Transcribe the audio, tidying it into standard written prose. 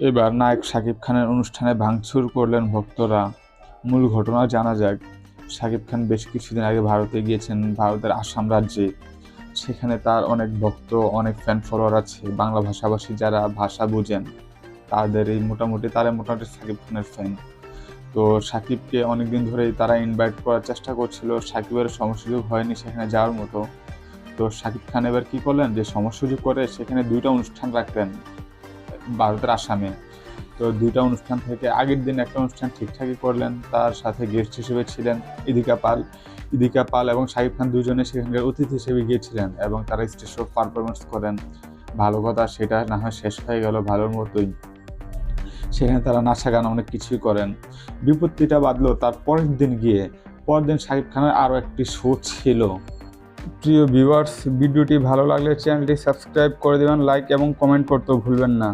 এবার নায়ক শাকিব খানের অনুষ্ঠানে ভাঙচুর করলেন ভক্তরা। মূল ঘটনা জানা যাক। শাকিব খান বেশ কিছুদিন আগে ভারতে গিয়েছেন, ভারতের আসাম রাজ্যে। সেখানে তার অনেক ভক্ত, অনেক ফ্যান ফলোয়ার আছে। বাংলা ভাষাভাষী যারা ভাষা বুঝেন তারা মোটামুটি শাকিব খানের ফ্যান। তো শাকিবকে অনেকদিন ধরেই তারা ইনভাইট করার চেষ্টা করছিল, শাকিবের সময় সুযোগ হয়নি সেখানে যাওয়ার মতো। তো শাকিব খান এবার কি করলেন, যে সময় সুযোগ করে সেখানে 2টা অনুষ্ঠান রাখলেন ভারতের আসামে। তো 2টা অনুষ্ঠান থেকে আগের দিন একটা অনুষ্ঠান ঠিকঠাকই করলেন, তার সাথে গেস্ট হিসেবে ছিলেন ইদিকা পাল এবং শাকিব খান দুজনে সেখানকার অতিথি হিসেবে গিয়েছিলেন এবং তারা স্টেজ শো পারফরমেন্স করেন। ভালো কথা, সেটা না হয় শেষ হয়ে গেল ভালোর মতোই। সেখানে তারা নাচা গান অনেক কিছুই করেন। বিপত্তিটা বাঁধলো তার পরের দিন শাকিব খানের আরও একটি শো ছিল। প্রিয় ভিউয়ার্স, ভিডিওটি ভালো লাগলে চ্যানেলটি সাবস্ক্রাইব করে দেবেন, লাইক এবং কমেন্ট করতেও ভুলবেন না।